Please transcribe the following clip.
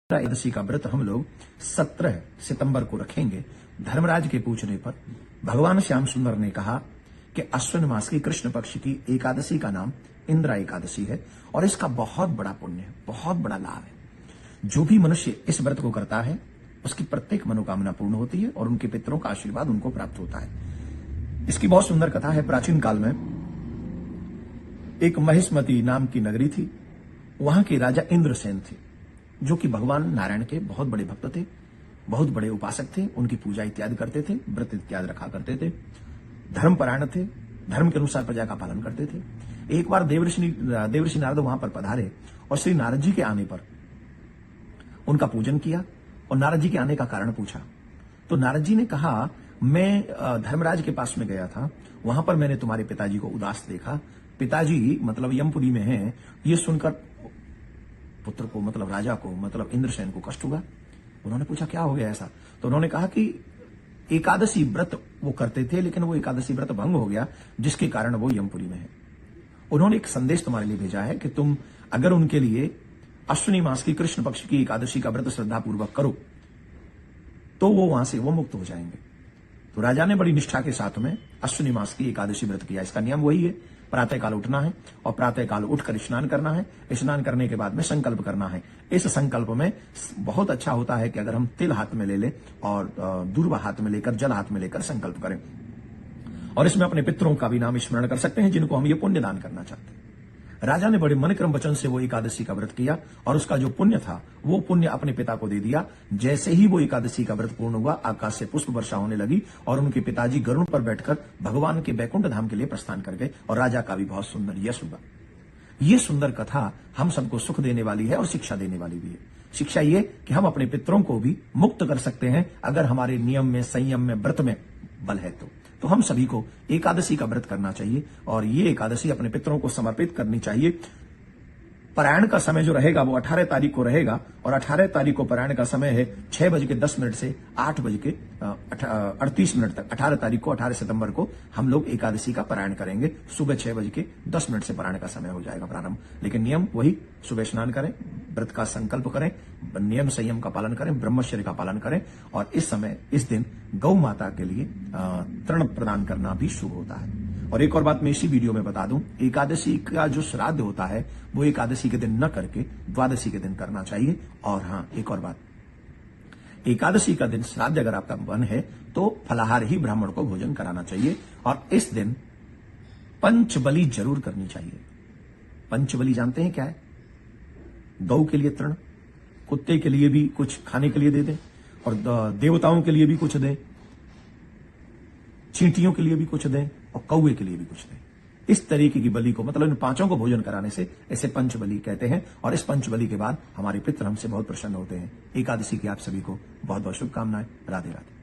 एकादशी का व्रत हम लोग 17 सितंबर को रखेंगे। धर्मराज के पूछने पर भगवान श्याम सुंदर ने कहा कि अश्विन मास की कृष्ण पक्ष की एकादशी का नाम इंद्रा एकादशी है और इसका बहुत बड़ा पुण्य है, बहुत बड़ा लाभ है। जो भी मनुष्य इस व्रत को करता है उसकी प्रत्येक मनोकामना पूर्ण होती है और उनके पितरों का आशीर्वाद उनको प्राप्त होता है। इसकी बहुत सुंदर कथा है। प्राचीन काल में एक महिष्मती नाम की नगरी थी। वहां के राजा इंद्रसेन थे, जो कि भगवान नारायण के बहुत बड़े भक्त थे, बहुत बड़े उपासक थे। उनकी पूजा इत्यादि करते थे, व्रत इत्यादि रखा करते थे, धर्मपरायण थे, धर्म के अनुसार प्रजा का पालन करते थे। एक बार देवर्षि नारद वहां पर पधारे और श्री नारद जी के आने पर उनका पूजन किया और नारद जी के आने का कारण पूछा। तो नारद जी ने कहा, मैं धर्मराज के पास में गया था, वहां पर मैंने तुम्हारे पिताजी को उदास देखा। पिताजी मतलब यमपुरी में हैं। ये सुनकर पुत्र को मतलब राजा को मतलब इंद्रसेन को कष्ट हुआ। उन्होंने पूछा क्या हो गया ऐसा? तो उन्होंने कहा कि एकादशी व्रत वो करते थे, लेकिन वो एकादशी व्रत भंग हो गया, जिसके कारण वो यमपुरी में है। उन्होंने एक संदेश तुम्हारे लिए भेजा है कि तुम अगर उनके लिए अश्विनी मास की कृष्ण पक्ष की एकादशी का व्रत श्रद्धा पूर्वक करो तो वो वहां से वो मुक्त हो जाएंगे। तो राजा ने बड़ी निष्ठा के साथ में अश्विनी मास की एकादशी व्रत किया। इसका नियम वही है, प्रातःकाल उठना है और प्रातःकाल उठकर स्नान करना है। स्नान करने के बाद में संकल्प करना है। इस संकल्प में बहुत अच्छा होता है कि अगर हम तिल हाथ में ले लें और दूर्वा हाथ में लेकर, जल हाथ में लेकर संकल्प करें, और इसमें अपने पितरों का भी नाम स्मरण कर सकते हैं जिनको हम ये पुण्य दान करना चाहते हैं। राजा ने बड़े मन क्रम वचन से वो एकादशी का व्रत किया और उसका जो पुण्य था वो पुण्य अपने पिता को दे दिया। जैसे ही वो एकादशी का व्रत पूर्ण हुआ, आकाश से पुष्प वर्षा होने लगी और उनके पिताजी गरुड़ पर बैठकर भगवान के बैकुंठ धाम के लिए प्रस्थान कर गए और राजा का भी बहुत सुंदर यश हुआ। ये सुंदर कथा हम सबको सुख देने वाली है और शिक्षा देने वाली भी है। शिक्षा ये कि हम अपने पितरों को भी मुक्त कर सकते हैं अगर हमारे नियम में, संयम में, व्रत में बल है तो हम सभी को एकादशी का व्रत करना चाहिए और ये एकादशी अपने पितरों को समर्पित करनी चाहिए। परायण का समय जो रहेगा वो 18 तारीख को रहेगा और 18 तारीख को परायण का समय है 6:10 से 8:38 तक। 18 तारीख को, 18 सितंबर को हम लोग एकादशी का परायण करेंगे। सुबह 6:10 से परायण का समय हो जाएगा प्रारंभ। लेकिन नियम वही, सुबह स्नान करें, व्रत का संकल्प करें, नियम संयम का पालन करें, ब्रह्मचर्य का पालन करें और इस समय, इस दिन गौ माता के लिए तृण प्रदान करना भी शुभ होता है। और एक और बात मैं इसी वीडियो में बता दूं, एकादशी का जो श्राद्ध होता है वो एकादशी के दिन न करके द्वादशी के दिन करना चाहिए। और हाँ, एक और बात, एकादशी का दिन श्राद्ध अगर आपका बन है तो फलाहार ही ब्राह्मण को भोजन कराना चाहिए और इस दिन पंचबली जरूर करनी चाहिए। पंचबली जानते हैं क्या है? गौ के लिए तृण, कुत्ते के लिए भी कुछ खाने के लिए दे दें और देवताओं के लिए भी कुछ दें, चींटियों के लिए भी कुछ दें और कौवे के लिए भी कुछ दें। इस तरीके की बलि को, मतलब इन पांचों को भोजन कराने से इसे पंचबली कहते हैं। और इस पंचबली के बाद हमारे पितर हमसे बहुत प्रसन्न होते हैं। एकादशी की आप सभी को बहुत बहुत शुभकामनाएं। राधे राधे।